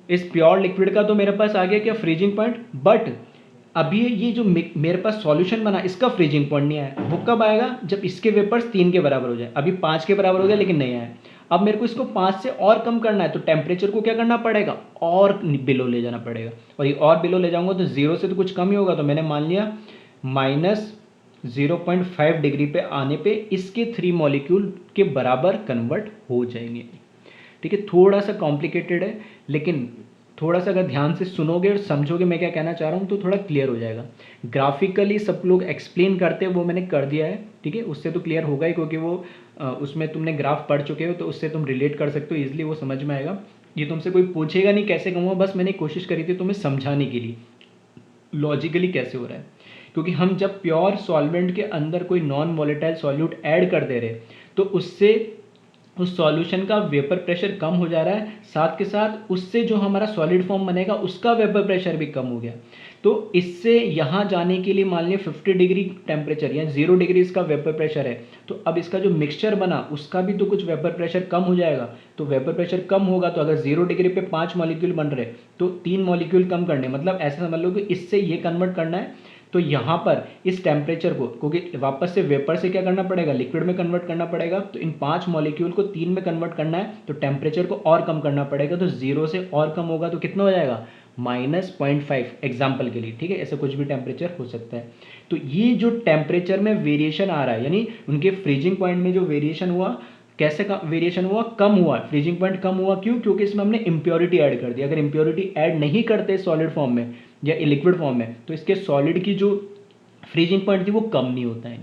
इस प्योर लिक्विड का तो मेरे पास आ गया क्या, फ्रीजिंग पॉइंट। बट अभी ये जो मेरे पास सॉल्यूशन बना, इसका फ्रीजिंग पॉइंट नहीं आया, वो कब आएगा, जब इसके वेपर्स 3 के बराबर हो जाए। अभी 5 के बराबर हो गया लेकिन नहीं आया, अब मेरे को इसको 5 से और कम करना है, तो टेम्परेचर को क्या करना पड़ेगा, और बिलो ले जाना पड़ेगा, और ये और बिलो ले जाऊंगा तो 0 से तो कुछ कम ही होगा, तो मैंने मान लिया -0.5 डिग्री पे आने पे इसके 3 मॉलिक्यूल के बराबर कन्वर्ट हो जाएंगे। ठीक है, थोड़ा सा कॉम्प्लिकेटेड है, लेकिन थोड़ा सा अगर ध्यान से सुनोगे और समझोगे मैं क्या कहना चाह रहा हूँ तो थोड़ा क्लियर हो जाएगा। ग्राफिकली सब लोग एक्सप्लेन करते हैं, वो मैंने कर दिया है, ठीक है, उससे तो क्लियर होगा ही, क्योंकि वो उसमें तुमने ग्राफ पढ़ चुके हो, तो उससे तुम रिलेट कर सकते हो, ईजिली वो समझ में आएगा। ये तुमसे कोई पूछेगा नहीं कैसे कहूँगा, बस मैंने कोशिश करी थी तुम्हें समझाने के लिए लॉजिकली कैसे हो रहा है, क्योंकि हम जब प्योर सॉल्वेंट के अंदर कोई नॉन वॉलेटाइल सॉल्यूट ऐड कर दे रहे तो उससे उस सॉल्यूशन का वेपर प्रेशर कम हो जा रहा है, साथ के साथ उससे जो हमारा सॉलिड फॉर्म बनेगा उसका वेपर प्रेशर भी कम हो गया। तो इससे यहाँ जाने के लिए मान लिया 50 डिग्री टेम्परेचर या 0 डिग्री इसका वेपर प्रेशर है, तो अब इसका जो मिक्सचर बना उसका भी तो कुछ वेपर प्रेशर कम हो जाएगा। तो वेपर प्रेशर कम होगा, तो अगर 0 डिग्री पे 5 मॉलिक्यूल बन रहे तो 3 मॉलिक्यूल कम करने, मतलब ऐसा समझ लो कि इससे ये कन्वर्ट करना है, तो यहाँ पर इस टेम्परेचर को, क्योंकि वापस से वेपर से क्या करना पड़ेगा, लिक्विड में कन्वर्ट करना पड़ेगा, तो इन 5 मॉलिक्यूल को 3 में कन्वर्ट करना है, तो टेम्परेचर को और कम करना पड़ेगा, तो 0 से और कम होगा तो कितना हो जाएगा, -0.5 एग्जाम्पल के लिए, ठीक है, ऐसे कुछ भी टेम्परेचर हो सकता है। तो ये जो टेम्परेचर में वेरिएशन आ रहा है, यानी उनके फ्रीजिंग पॉइंट में जो वेरिएशन हुआ, कैसे का वेरिएशन हुआ, कम हुआ, फ्रीजिंग पॉइंट कम हुआ, क्यों, क्योंकि इसमें हमने इम्प्योरिटी ऐड कर दी। अगर इम्प्योरिटी ऐड नहीं करते सॉलिड फॉर्म में या लिक्विड फॉर्म में, तो इसके सॉलिड की जो फ्रीजिंग पॉइंट थी वो कम नहीं होता है।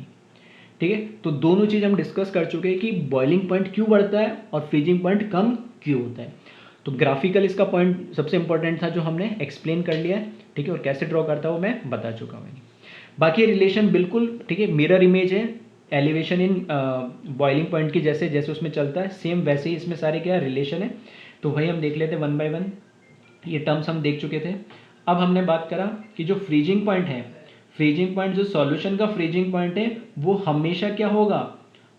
ठीक है, तो दोनों चीज़ हम डिस्कस कर चुके हैं कि बॉइलिंग पॉइंट क्यों बढ़ता है और फ्रीजिंग पॉइंट कम क्यों होता है। तो ग्राफिकल इसका पॉइंट सबसे इंपॉर्टेंट था जो हमने एक्सप्लेन कर लिया है, ठीक है, और कैसे ड्रॉ करता है वो मैं बता चुका हूँ। बाकी रिलेशन बिल्कुल ठीक है, मिरर इमेज है एलिवेशन इन बॉइलिंग पॉइंट की, जैसे जैसे उसमें चलता है सेम वैसे ही इसमें सारे क्या रिलेशन है। तो वही हम देख लेते हैं वन बाय वन, ये टर्म्स हम देख चुके थे। अब हमने बात करा कि जो फ्रीजिंग पॉइंट है, फ्रीजिंग पॉइंट जो सॉल्यूशन का फ्रीजिंग पॉइंट है वो हमेशा क्या होगा,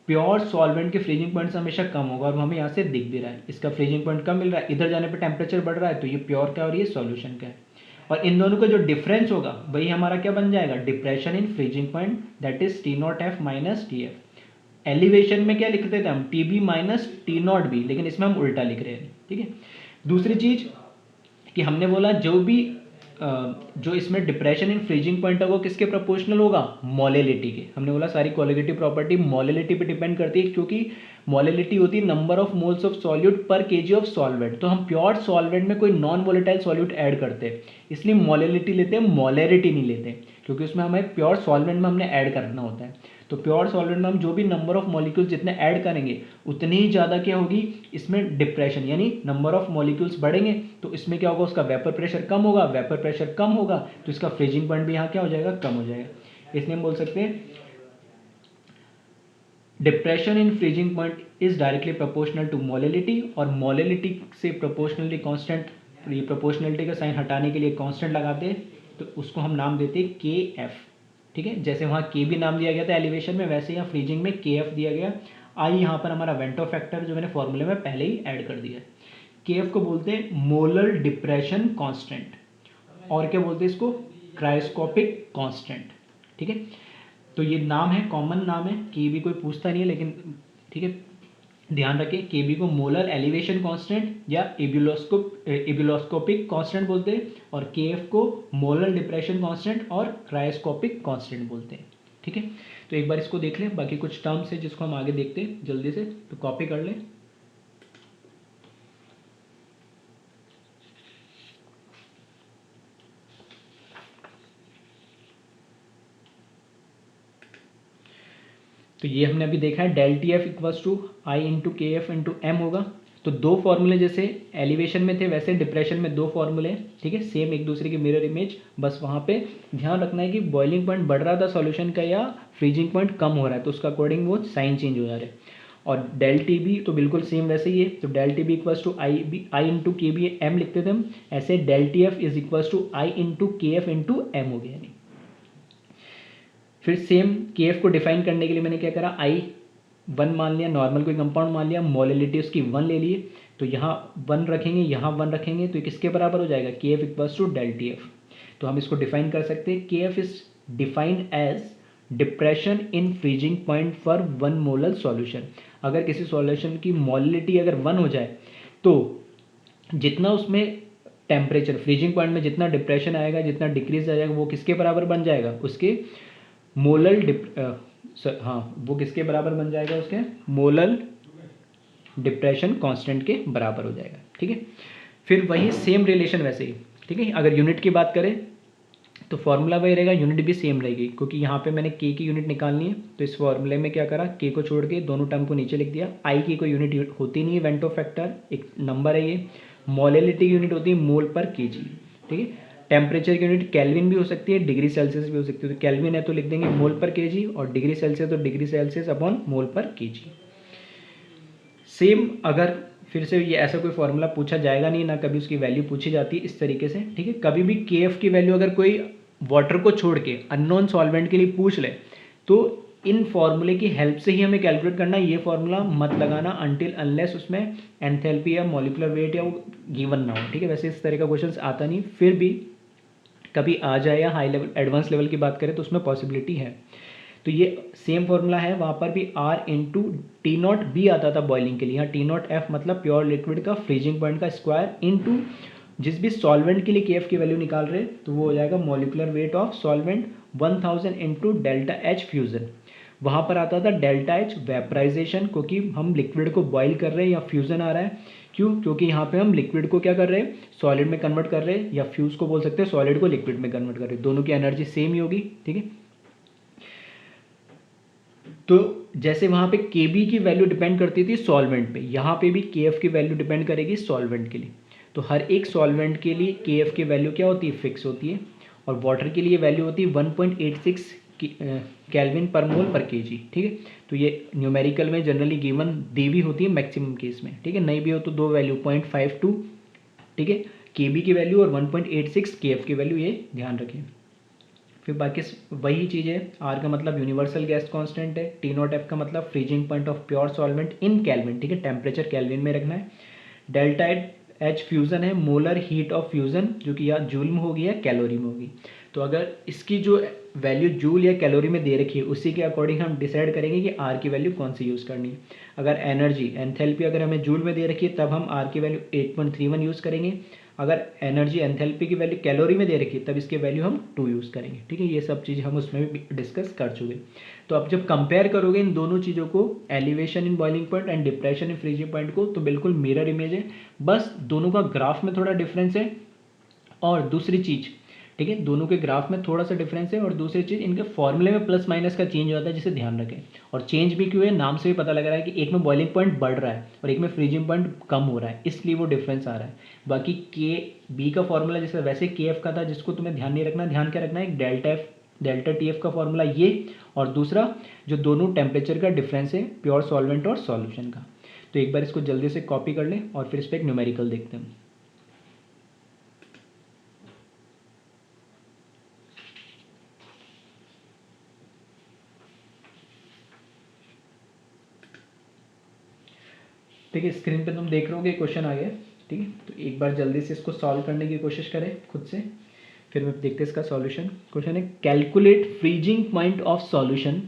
प्योर सॉल्वेंट के फ्रीजिंग पॉइंट से हमेशा कम होगा, और हमें यहाँ से दिख भी रहा है इसका फ्रीजिंग पॉइंट कम मिल रहा है, इधर जाने पर टेम्परेचर बढ़ रहा है, तो ये प्योर का और ये सॉल्यूशन का है। और इन दोनों का जो डिफरेंस होगा वही हमारा क्या बन जाएगा, depression in freezing point, that is T nought F minus T F. Elevation में क्या लिखते थे हम, T B minus T nought B, लेकिन इसमें हम उल्टा लिख रहे हैं, ठीक है। दूसरी चीज कि हमने बोला जो भी जो इसमें डिप्रेशन इन फ्रीजिंग पॉइंट है वो किसके प्रोपोर्शनल होगा, मोलेलिटी के। हमने बोला सारी कोलिगेटिव प्रॉपर्टी मोलेलिटी पे डिपेंड करती है, क्योंकि मोलेलिटी होती है number of moles of solute पर केजी ऑफ सॉल्वेंट। तो हम प्योर सॉल्वेंट में कोई नॉन वोलेटाइल सॉल्यूट ऐड करते हैं, इसलिए मोलेलिटी लेते हैं, मोलेरिटी नहीं लेते, क्योंकि उसमें हमें प्योर सॉल्वेंट में हमने ऐड करना होता है। तो प्योर सॉल्वेंट में हम जो भी नंबर ऑफ मॉलिक्यूल्स जितने ऐड करेंगे उतनी ही ज़्यादा क्या होगी इसमें डिप्रेशन, यानी नंबर ऑफ मॉलिक्यूल्स बढ़ेंगे तो इसमें क्या होगा, उसका वेपर प्रेशर कम होगा, वेपर प्रेशर कम होगा तो इसका फ्रीजिंग पॉइंट भी यहाँ क्या हो जाएगा, कम हो जाएगा। इसलिए हम बोल सकते हैं depression in freezing point is directly proportional to molality, और मोलेलिटी से प्रोपोर्शनली कांस्टेंट, ये प्रोपोर्शनलिटी का साइन हटाने के लिए कांस्टेंट लगाते हैं, तो उसको हम नाम देते हैं के एफ, ठीक है। जैसे वहाँ के भी नाम दिया गया था एलिवेशन में, वैसे यहाँ फ्रीजिंग में के एफ दिया गया। आई यहाँ पर हमारा वेंटो फैक्टर जो मैंने फॉर्मूले में पहले ही ऐड कर दिया है। के एफ को बोलते हैं मोलर डिप्रेशन कांस्टेंट, और क्या बोलते हैं इसको, क्रायोस्कोपिक कांस्टेंट, ठीक है। तो ये नाम है, कॉमन नाम है, के भी कोई पूछता नहीं है, लेकिन ठीक है ध्यान रखें, के बी को मोलर एलिवेशन कांस्टेंट या एबिलोस्कोपिक कांस्टेंट बोलते हैं, और के एफ को मोलर डिप्रेशन कांस्टेंट और क्रायोस्कोपिक कांस्टेंट बोलते हैं, ठीक है। तो एक बार इसको देख लें, बाकी कुछ टर्म्स है जिसको हम आगे देखते हैं जल्दी से, तो कॉपी कर लें। तो ये हमने अभी देखा है del T F equals to I into K F into M होगा। तो दो फॉर्मूले जैसे एलिवेशन में थे वैसे डिप्रेशन में दो फॉर्मूले हैं, ठीक है, सेम एक दूसरे की मिरर इमेज। बस वहाँ पे ध्यान रखना है कि बॉइलिंग पॉइंट बढ़ रहा था सॉल्यूशन का या फ्रीजिंग पॉइंट कम हो रहा है, तो उसका अकॉर्डिंग वो साइन चेंज हो जा रहे हैं। और डेल टी बी तो बिल्कुल सेम वैसे ही है, तो del T B equals to I into K B M लिखते थे हम, ऐसे del T F is equals to I into K F into M हो गया। फिर सेम के एफ को डिफाइन करने के लिए मैंने क्या करा, आई वन मान लिया, नॉर्मल कोई कंपाउंड मान लिया, मोलिलिटी उसकी वन ले लिए, तो यहाँ वन रखेंगे यहाँ वन रखेंगे, तो किसके बराबर हो जाएगा, K F equals to del T F. तो हम इसको डिफाइन कर सकते हैं, K F is defined as depression in freezing point for one molar solution. अगर किसी सॉल्यूशन की मोलिलिटी अगर वन हो जाए तो जितना उसमें टेम्परेचर फ्रीजिंग पॉइंट में जितना डिप्रेशन आएगा, जितना डिक्रीज आ जाएगा, वो किसके बराबर बन जाएगा, उसके मोलर वो किसके बराबर बन जाएगा, उसके मोलर डिप्रेशन कांस्टेंट के बराबर हो जाएगा, ठीक है। फिर वही सेम रिलेशन वैसे ही, ठीक है। अगर यूनिट की बात करें तो फॉर्मूला वही रहेगा, यूनिट भी सेम रहेगी, क्योंकि यहाँ पे मैंने के की यूनिट निकालनी है, तो इस फॉर्मूले में क्या करा, के को छोड़ के दोनों टर्म को नीचे लिख दिया। आई की कोई यूनिट होती नहीं है, वेंटो फैक्टर एक नंबर है ये। मोलेलिटी की यूनिट होती है मोल पर के जी, ठीक है। टेम्परेचर की यूनिट केल्विन भी हो सकती है, डिग्री सेल्सियस भी हो सकती है, तो केल्विन है तो लिख देंगे मोल पर के जी, और डिग्री सेल्सियस तो डिग्री सेल्सियस अपॉन मोल पर के जी। सेम अगर फिर से ये ऐसा कोई फॉर्मूला पूछा जाएगा नहीं, ना कभी उसकी वैल्यू पूछी जाती है इस तरीके से, ठीक है। कभी भी के एफ की वैल्यू अगर कोई वाटर को छोड़ के अननोन सॉल्वेंट के लिए पूछ ले तो इन फॉर्मूले की हेल्प से ही हमें कैलकुलेट करना है, ये फॉर्मूला मत लगाना अनटिल अनलेस उसमें एंथैल्पी या मॉलिक्यूलर वेट या वो गिवन ना हो, ठीक है। वैसे इस तरह का क्वेश्चन आता नहीं, फिर भी कभी आ जाए या हाई लेवल एडवांस लेवल की बात करें तो उसमें पॉसिबिलिटी है। तो ये सेम फॉर्मूला है, वहाँ पर भी R into T nought B आता था बॉइलिंग के लिए, यहाँ टी नॉट एफ मतलब प्योर लिक्विड का फ्रीजिंग पॉइंट का स्क्वायर इंटू जिस भी सॉल्वेंट के लिए के एफ की वैल्यू निकाल रहे हैं तो वो हो जाएगा molecular weight of solvent 1000 into delta H fusion. वहाँ पर आता था डेल्टा एच वेपराइजेशन, क्योंकि हम लिक्विड को बॉईल कर रहे हैं या फ्यूजन आ रहा है, क्यों, क्योंकि यहाँ पे हम लिक्विड को क्या कर रहे हैं, सॉलिड में कन्वर्ट कर रहे हैं, या फ्यूज को बोल सकते हैं सॉलिड को लिक्विड में कन्वर्ट कर रहे हैं, दोनों की एनर्जी सेम ही होगी, ठीक है। तो जैसे वहाँ पे Kb की वैल्यू डिपेंड करती थी सॉल्वेंट पे, यहाँ पे भी Kf की वैल्यू डिपेंड करेगी सॉल्वेंट के लिए। तो हर एक सॉल्वेंट के लिए Kf की वैल्यू क्या होती है, फिक्स होती है, और वाटर के लिए वैल्यू होती है 1.86 केल्विन पर मोल पर केजी। ठीक है, तो ये न्यूमेरिकल में जनरली गिवन दी हुई होती है मैक्सिमम केस में। ठीक है, नहीं भी हो तो दो वैल्यू 0.52, ठीक है, Kb की वैल्यू और 1.86 Kf की वैल्यू, ये ध्यान रखें। फिर बाकी वही चीज़ है, आर का मतलब यूनिवर्सल गैस कांस्टेंट है, टी नॉट एफ का मतलब freezing point of pure solvent in kelvin. ठीक है, टेम्परेचर केल्विन में रखना है। डेल्टा एच फ्यूज़न है, मोलर हीट ऑफ फ्यूज़न, जो कि या जूल में होगी या कैलोरी में होगी। तो अगर इसकी जो वैल्यू जूल या कैलोरी में दे रखी है उसी के अकॉर्डिंग हम डिसाइड करेंगे कि आर की वैल्यू कौन सी यूज़ करनी है। अगर एनर्जी एंथैल्पी अगर हमें जूल में दे रखी है तब हम आर की वैल्यू 8.31 यूज़ करेंगे। अगर एनर्जी एंथैल्पी की वैल्यू कैलोरी में दे रखी है तब इसकी वैल्यू हम 2 यूज़ करेंगे। ठीक है, ये सब चीज़ हम उसमें भी डिस्कस कर चुके। तो अब जब कंपेयर करोगे इन दोनों चीज़ों को, elevation in boiling point and depression in freezing point को, तो बिल्कुल मिरर इमेज है, बस दोनों का ग्राफ में थोड़ा डिफरेंस है। और दूसरी चीज़, ठीक है, दोनों के ग्राफ में थोड़ा सा डिफरेंस है, और दूसरी चीज़ इनके फॉर्मूले में प्लस माइनस का चेंज होता है, जिसे ध्यान रखें। और चेंज भी क्यों है, नाम से भी पता लग रहा है कि एक में बॉइलिंग पॉइंट बढ़ रहा है और एक में फ्रीजिंग पॉइंट कम हो रहा है, इसलिए वो डिफरेंस आ रहा है। बाकी के बी का फॉर्मूला जैसे वैसे के एफ का था, जिसको तुम्हें ध्यान नहीं रखना, ध्यान क्या रखना है, एक delta F delta T F का फॉर्मूला ये, और दूसरा जो दोनों टेम्परेचर का डिफरेंस है प्योर सॉल्वेंट और सॉल्यूशन का। तो एक बार इसको जल्दी से कॉपी कर लें और फिर इस पर एक न्यूमेरिकल देखते हैं। ठीक है, स्क्रीन पे तुम देख रहे होगे क्वेश्चन आ गया। ठीक है, तो एक बार जल्दी से इसको सॉल्व करने की कोशिश करें खुद से, फिर मैं देखते हैं इसका सॉल्यूशन। क्वेश्चन है, calculate freezing point of solution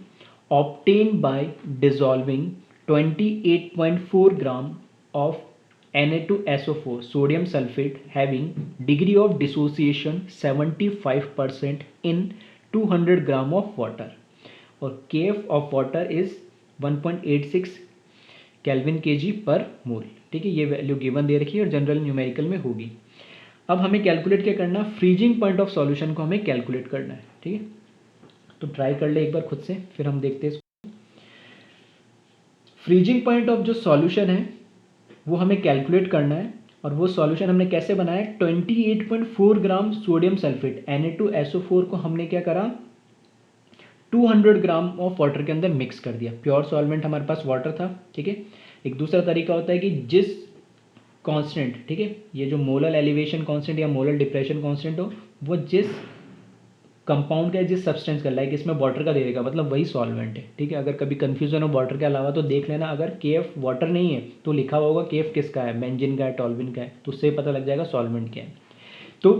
obtain bye dissolving 28.4 gram of Na2SO4 sodium sulphate having degree of dissociation 75% in 200 gram of water, और KF of water is 1.86 kelvin KG पर मोल। ठीक है, ये वैल्यू गिवन दे रखी है और general numerical में होगी। अब हमें कैलकुलेट क्या करना, फ्रीजिंग पॉइंट ऑफ सॉल्यूशन को हमें कैलकुलेट करना है। ठीक है, तो ट्राई कर ले एक बार खुद से, फिर हम देखते हैं। फ्रीजिंग पॉइंट ऑफ जो सॉल्यूशन है वो हमें कैलकुलेट करना है, और वो सॉल्यूशन हमने कैसे बनाया, 28.4 ग्राम सोडियम सल्फेट Na2SO4 को हमने क्या करा, 200 ग्राम ऑफ वाटर के अंदर मिक्स कर दिया। प्योर सॉल्वेंट हमारे पास वाटर था। ठीक है, एक दूसरा तरीका होता है कि जिस कांस्टेंट, ठीक है, ये जो मोलर एलिवेशन कांस्टेंट या मोलर डिप्रेशन कांस्टेंट हो, वो जिस कंपाउंड का, जिस सब्सटेंस का, लाइक इसमें वाटर का दे देगा, मतलब वही सॉल्वेंट है। ठीक है, अगर कभी कंफ्यूजन हो वाटर के अलावा तो देख लेना, अगर KF वाटर नहीं है तो लिखा होगा KF किसका है, बेंजीन का है, टॉल्विन का है, तो उससे पता लग जाएगा सॉल्वेंट क्या है। तो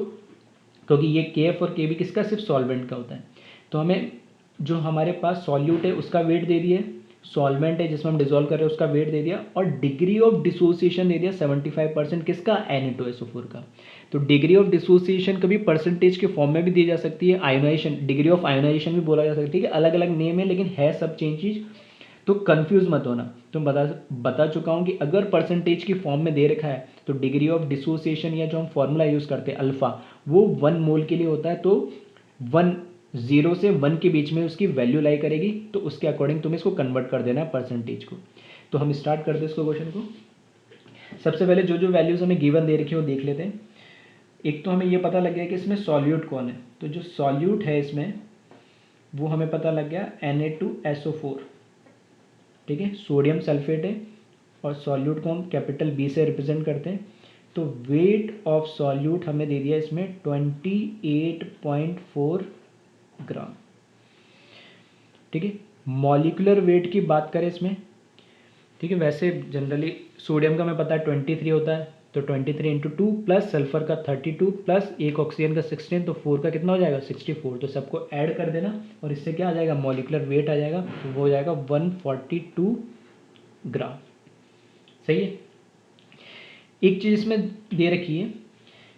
क्योंकि ये KF और KB किसका, सिर्फ सॉल्वेंट का होता है। तो हमें जो हमारे पास सॉल्यूट है उसका वेट दे दिया, सॉल्वेंट है जिसमें हम डिसॉल्व कर रहे हैं उसका वेट दे दिया, और डिग्री ऑफ डिसोसिएशन दे दिया 75% किसका, Na2SO4 का। तो डिग्री ऑफ डिसोसिएशन कभी परसेंटेज के फॉर्म में भी दी जा सकती है, आयोनाइजेशन, डिग्री ऑफ आयोनाइजेशन भी बोला जा सकता है। ठीक है, अलग अलग नेम है लेकिन है सब चेंज चीज, तो कंफ्यूज मत होना। तो बता चुका हूँ कि अगर परसेंटेज की फॉर्म में दे रखा है तो डिग्री ऑफ डिसोसिएशन या जो हम फॉर्मूला यूज़ करते हैं अल्फा, वो 1 मोल के लिए होता है। तो 0 से 1 के बीच में उसकी वैल्यू लाई करेगी, तो उसके अकॉर्डिंग तुम्हें इसको कन्वर्ट कर देना है परसेंटेज को। तो हम स्टार्ट करते हैं इसको क्वेश्चन को। सबसे पहले जो जो वैल्यूज़ हमें गिवन दे रखी है वो देख लेते हैं। एक तो हमें ये पता लग गया कि इसमें सॉल्यूट कौन है, तो जो सॉल्यूट है इसमें वो हमें पता लग गया Na2SO4। ठीक है, सोडियम सल्फेट है, और सॉल्यूट को हम कैपिटल B से रिप्रेजेंट करते हैं। तो वेट ऑफ सॉल्यूट हमें दे दिया इसमें 28.4 ग्राम। ठीक है, मॉलिकुलर वेट की बात करें इसमें, ठीक है, वैसे जनरली सोडियम का हमें पता है 23 होता है, तो 23 इंटू 2 प्लस सल्फर का 32 प्लस एक ऑक्सीजन का 16, तो 4 का कितना हो जाएगा 64। तो सबको ऐड कर देना और इससे क्या आ जाएगा, मॉलिकुलर वेट आ जाएगा, तो वो हो जाएगा 142 ग्राम। सही है। एक चीज़ इसमें दे रखी है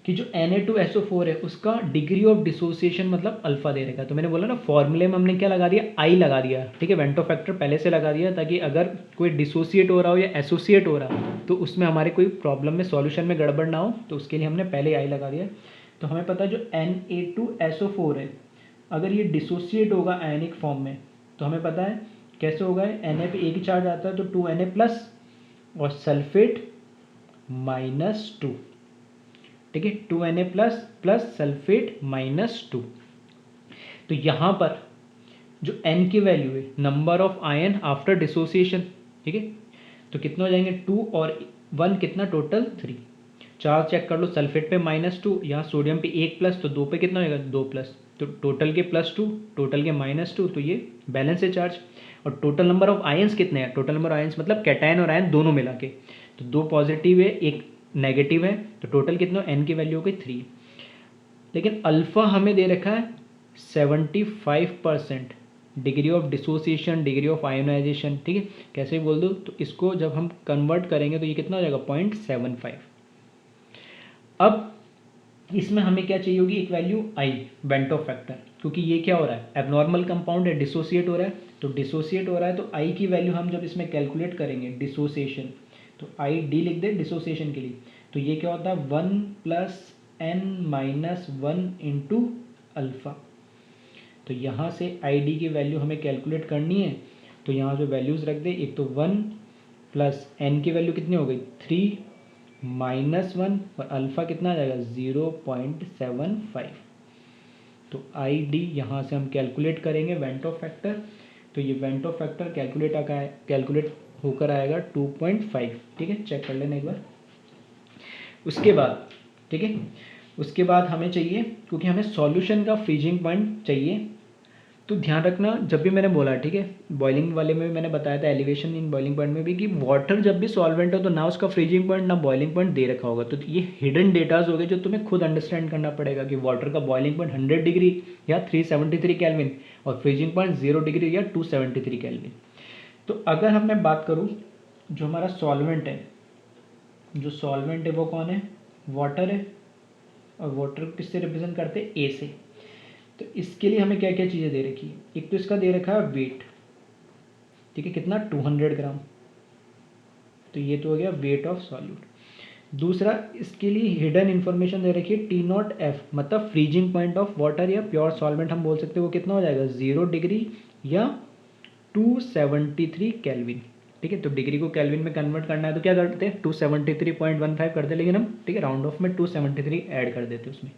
कि जो Na2SO4 है उसका डिग्री ऑफ डिसोसिएशन मतलब अल्फा दे रखा है। तो मैंने बोला ना फॉर्मूले में हमने क्या लगा दिया, आई लगा दिया। ठीक है, वेंटो फैक्टर पहले से लगा दिया ताकि अगर कोई डिसोसिएट हो रहा हो या एसोसिएट हो रहा हो तो उसमें हमारे कोई प्रॉब्लम में सॉल्यूशन में गड़बड़ ना हो, तो उसके लिए हमने पहले आई लगा दिया। तो हमें पता है जो Na2SO4 है अगर ये डिसोसिएट होगा आयनिक फॉर्म में, तो हमें पता है कैसे होगा, Na पे एक ही चार्ज आता है तो 2Na प्लस और सल्फेट -2, ठीक है, 2Na प्लस प्लस सल्फेट -2। तो यहाँ पर जो N की वैल्यू है, number of ion after dissociation, ठीक है, तो कितना हो जाएंगे 2 और 1 कितना, टोटल 3। चार्ज चेक कर लो, सल्फेट पे -2, यहाँ सोडियम पे 1 प्लस, तो 2 पे कितना होगा 2 प्लस, तो टोटल के +2 टोटल के -2, तो ये बैलेंस है चार्ज। और टोटल नंबर ऑफ आयंस कितने हैं, टोटल नंबर आयंस मतलब कैटायन और आयन दोनों मिला के, तो 2 पॉजिटिव है 1 नेगेटिव है, तो टोटल कितना, N की वैल्यू हो गई 3। लेकिन अल्फ़ा हमें दे रखा है 75% degree of dissociation, degree of ionisation, ठीक है, कैसे भी बोल दो, तो इसको जब हम कन्वर्ट करेंगे तो ये कितना हो जाएगा 0.75। अब इसमें हमें क्या चाहिए होगी, एक वैल्यू आई, बेंटो फैक्टर, क्योंकि ये क्या हो रहा है, एबनॉर्मल कंपाउंड है, डिसोसिएट हो रहा है, तो डिसोसिएट हो रहा है तो आई की वैल्यू हम जब इसमें कैलकुलेट करेंगे डिसोसिएशन, तो आई डी लिख दे डिसोसिएशन के लिए, तो ये क्या होता है 1 + n-1 इंटू अल्फ़ा। तो यहाँ से आई डी की वैल्यू हमें कैलकुलेट करनी है, तो यहाँ जो वैल्यूज़ रख दे, एक तो 1 प्लस n की वैल्यू कितनी हो गई 3 -1 और अल्फ़ा कितना आ जाएगा 0.75। तो आई डी यहाँ से हम कैलकुलेट करेंगे वेंटो फैक्टर, तो ये वेंटो फैक्टर कैलकुलेट होकर आएगा 2.5, ठीक है, चेक कर लेना एक बार। उसके बाद, ठीक है, उसके बाद हमें चाहिए, क्योंकि हमें सॉल्यूशन का फ्रीजिंग पॉइंट चाहिए, तो ध्यान रखना जब भी मैंने बोला, ठीक है, बॉइलिंग वाले में भी मैंने बताया था, एलिवेशन इन बॉइलिंग पॉइंट में भी, कि वाटर जब भी सॉल्वेंट हो तो ना उसका फ्रीजिंग पॉइंट ना बॉइलिंग पॉइंट दे रखा होगा, तो ये हिडन डेटाज हो गए जो तुम्हें खुद अंडरस्टैंड करना पड़ेगा कि वाटर का बॉइलिंग पॉइंट 100 डिग्री या 373 केल्विन और फ्रीजिंग पॉइंट 0 डिग्री या 273 केल्विन। तो अगर हम मैं बात करूँ, जो हमारा सॉल्वेंट है, जो सॉल्वेंट है वो कौन है, वाटर है, और वाटर किससे रिप्रेजेंट करते हैं, ए से। तो इसके लिए हमें क्या क्या चीज़ें दे रखी है, एक तो इसका दे रखा है वेट, ठीक है, कितना 200 ग्राम, तो ये तो हो गया वेट ऑफ सॉल्यूट। दूसरा इसके लिए हिडन इन्फॉर्मेशन दे रखी है T0F, मतलब फ्रीजिंग पॉइंट ऑफ वाटर या प्योर सॉल्वेंट हम बोल सकते हैं, वो कितना हो जाएगा 0 डिग्री या 273 केल्विन, ठीक है, तो डिग्री को केल्विन में कन्वर्ट करना है तो क्या करते हैं 273.15 करते, लेकिन हम, ठीक है, राउंड ऑफ में 273 ऐड कर देते उसमें।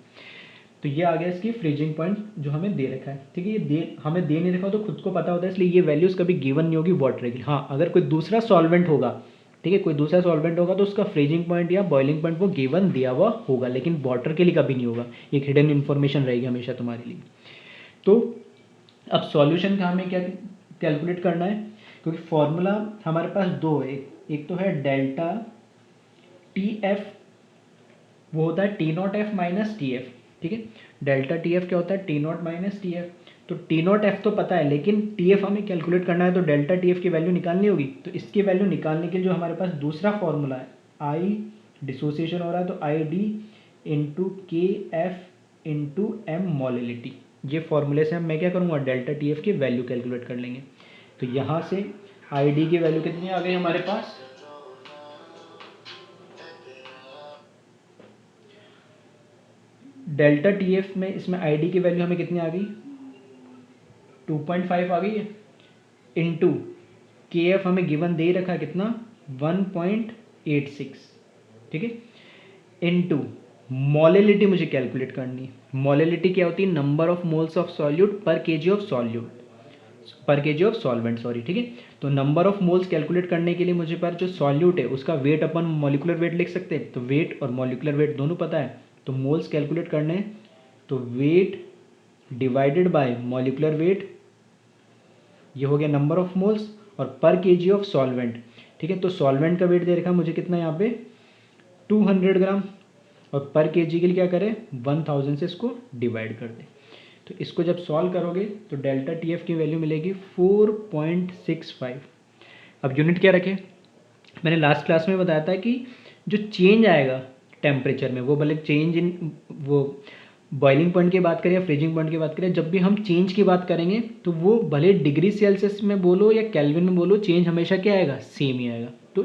तो ये आ गया इसकी फ्रीजिंग पॉइंट जो हमें दे रखा है, ठीक है, ये हमें दे नहीं रखा तो खुद को पता होता है, इसलिए ये वैल्यूज़ कभी गिवन नहीं होगी वाटर की। हाँ, अगर कोई दूसरा सॉल्वेंट होगा, ठीक है, कोई दूसरा सॉल्वेंट होगा तो उसका फ्रीजिंग पॉइंट या बॉइलिंग पॉइंट वो गिवन दिया हुआ होगा, लेकिन वाटर के लिए कभी नहीं होगा, एक हिडन इन्फॉर्मेशन रहेगी हमेशा तुम्हारे लिए। तो अब सॉल्यूशन का हमें क्या कैलकुलेट करना है, क्योंकि फॉर्मूला हमारे पास दो है, एक तो है डेल्टा TF, वो होता है T0F माइनस TF, ठीक है, डेल्टा TF क्या होता है T0 माइनस TF, तो T0F तो पता है, लेकिन TF हमें कैलकुलेट करना है, तो डेल्टा TF की वैल्यू निकालनी होगी, तो इसकी वैल्यू निकालने के लिए जो हमारे पास दूसरा फॉर्मूला है, आई डिसोसिएशन हो रहा है तो ID into KF into M molality, ये फॉर्मूले से मैं क्या करूँगा डेल्टा TF की वैल्यू कैलकुलेट कर लेंगे। तो यहाँ से ID की वैल्यू कितनी आ गई हमारे पास, डेल्टा TF में इसमें ID की वैल्यू हमें कितनी आ गई 2.5 आ गई है, इंटू KF हमें गिवन दे रखा कितना 1.86, ठीक है, इंटू मोलिलिटी मुझे कैलकुलेट करनी है। मोलिलिटी क्या होती है, number of moles of solute पर केजी ऑफ सॉल्यूट, पर केजी ऑफ सॉल्वेंट, सॉरी, ठीक है। तो नंबर ऑफ मोल्स कैलकुलेट करने के लिए मुझे पर जो सॉल्यूट है उसका वेट अपन मॉलिक्यूलर वेट लिख सकते हैं, तो वेट और मॉलिक्यूलर वेट दोनों पता है, तो मोल्स कैलकुलेट करने हैं, तो weight divided by molecular weight, ये हो गया नंबर ऑफ मोल्स, और पर केजी ऑफ सॉल्वेंट, ठीक है। तो सॉल्वेंट का वेट दे रखा है मुझे कितना यहाँ पे 200 ग्राम, और पर केजी के लिए क्या करें 1000 से इसको डिवाइड कर दें। तो इसको जब सॉल्व करोगे तो डेल्टा TF की वैल्यू मिलेगी 4.65। अब यूनिट क्या रखें, मैंने लास्ट क्लास में बताया था कि जो चेंज आएगा टेम्परेचर में, वो भले चेंज इन वो बॉइलिंग पॉइंट की बात करें या फ्रीजिंग पॉइंट की बात करें, जब भी हम चेंज की बात करेंगे तो वो भले डिग्री सेल्सियस में बोलो या केल्विन में बोलो, चेंज हमेशा क्या आएगा, सेम ही आएगा। तो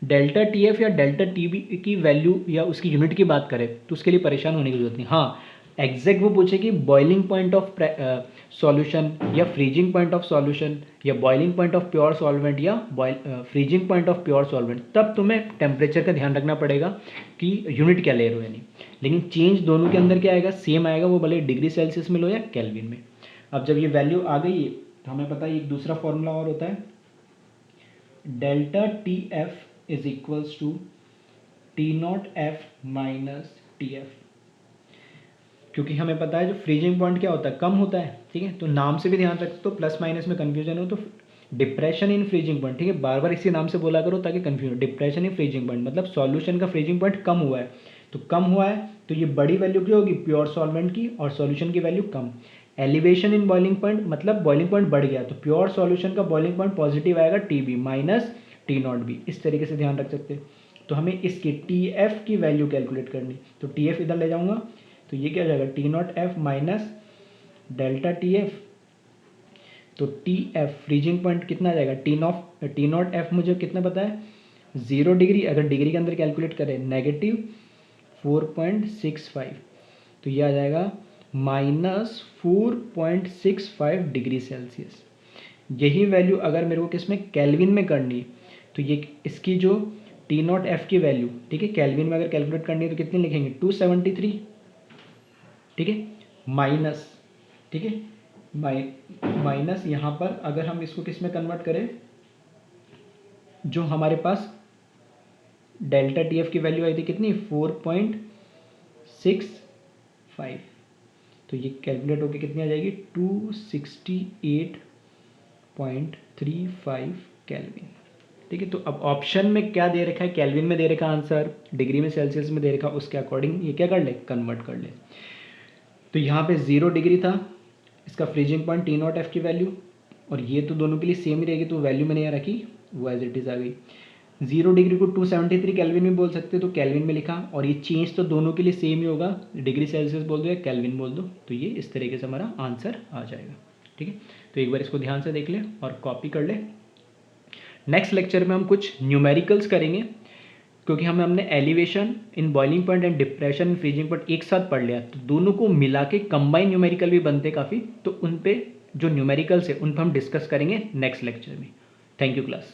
डेल्टा TF या डेल्टा TB की वैल्यू या उसकी यूनिट की बात करें तो उसके लिए परेशान होने की जरूरत नहीं। हाँ, एग्जैक्ट वो पूछे कि बॉइलिंग पॉइंट ऑफ सॉल्यूशन या फ्रीजिंग पॉइंट ऑफ सॉल्यूशन या boiling point of pure solvent या freezing point of pure solvent, तब तुम्हें टेम्परेचर का ध्यान रखना पड़ेगा कि यूनिट क्या ले रहे हो या नहीं। लेकिन चेंज दोनों के अंदर क्या आएगा, सेम आएगा, वो भले डिग्री सेल्सियस में लो या केल्विन में। अब जब ये वैल्यू आ गई है तो हमें पता है एक दूसरा फॉर्मूला और होता है, delta T F is equals to T nought F minus T F. क्योंकि हमें पता है जो फ्रीजिंग पॉइंट क्या होता है, कम होता है, ठीक है। तो नाम से भी ध्यान रख, तो प्लस माइनस में कन्फ्यूजन हो तो डिप्रेशन इन फ्रीजिंग पॉइंट, ठीक है, बार बार इसी नाम से बोला करो ताकि confusion. Depression in freezing point मतलब सॉल्यूशन का फ्रीजिंग पॉइंट कम हुआ है, तो कम हुआ है तो ये बड़ी वैल्यू की होगी प्योर सॉल्वेंट की और सॉल्यूशन की वैल्यू कम। एलिवेशन इन बॉइलिंग पॉइंट मतलब बॉइलिंग पॉइंट बढ़ गया, तो प्योर सॉल्यूशन का बॉइलिंग पॉइंट पॉजिटिव आएगा T B minus T nought B, इस तरीके से ध्यान रख सकते हैं। तो हमें इसकी टी एफ की वैल्यू कैलकुलेट करनी, तो टी एफ इधर ले जाऊंगा तो ये क्या हो जाएगा, T nought F minus delta T F. तो टी एफ फ्रीजिंग पॉइंट कितना आ जाएगा, टी नॉट एफ मुझे कितना पता है 0 डिग्री, अगर डिग्री के अंदर कैलकुलेट करें नेगेटिव 4.65, तो ये आ जाएगा माइनस 4.65 डिग्री सेल्सियस। यही वैल्यू अगर मेरे को किस में केल्विन में करनी है तो ये इसकी जो टी नॉट एफ की वैल्यू, ठीक है, केल्विन में अगर कैलकुलेट करनी है तो कितनी लिखेंगे 273, ठीक है, माइनस, ठीक है, माइनस यहाँ पर अगर हम इसको किस में कन्वर्ट करें, जो हमारे पास डेल्टा टी एफ की वैल्यू आई थी कितनी 4.65, तो ये कैलकुलेट होकर कितनी आ जाएगी 268.35 केल्विन, ठीक है। तो अब ऑप्शन में क्या दे रखा है, केल्विन में दे रखा आंसर, डिग्री में सेल्सियस में दे रखा, उसके अकॉर्डिंग ये क्या कर ले, कन्वर्ट कर ले। तो यहाँ पे 0 डिग्री था, इसका freezing point T nought F की वैल्यू, और ये तो दोनों के लिए सेम ही रहेगी, तो वैल्यू मैंने यहाँ रखी वो एज इट इज़ आ गई। 0 डिग्री को 273 केल्विन में बोल सकते हो तो केल्विन में लिखा, और ये चेंज तो दोनों के लिए सेम ही होगा, डिग्री सेल्सियस बोल दो या केल्विन बोल दो, तो ये इस तरीके से हमारा आंसर आ जाएगा, ठीक है। तो एक बार इसको ध्यान से देख ले और कॉपी कर ले। नेक्स्ट लेक्चर में हम कुछ न्यूमेरिकल्स करेंगे, क्योंकि हमने elevation in boiling point and depression in freezing point एक साथ पढ़ लिया, तो दोनों को मिला के कंबाइन न्यूमेरिकल भी बनते काफ़ी, तो उन पे जो न्यूमेरिकल्स है उन पर हम डिस्कस करेंगे नेक्स्ट लेक्चर में। Thank you class.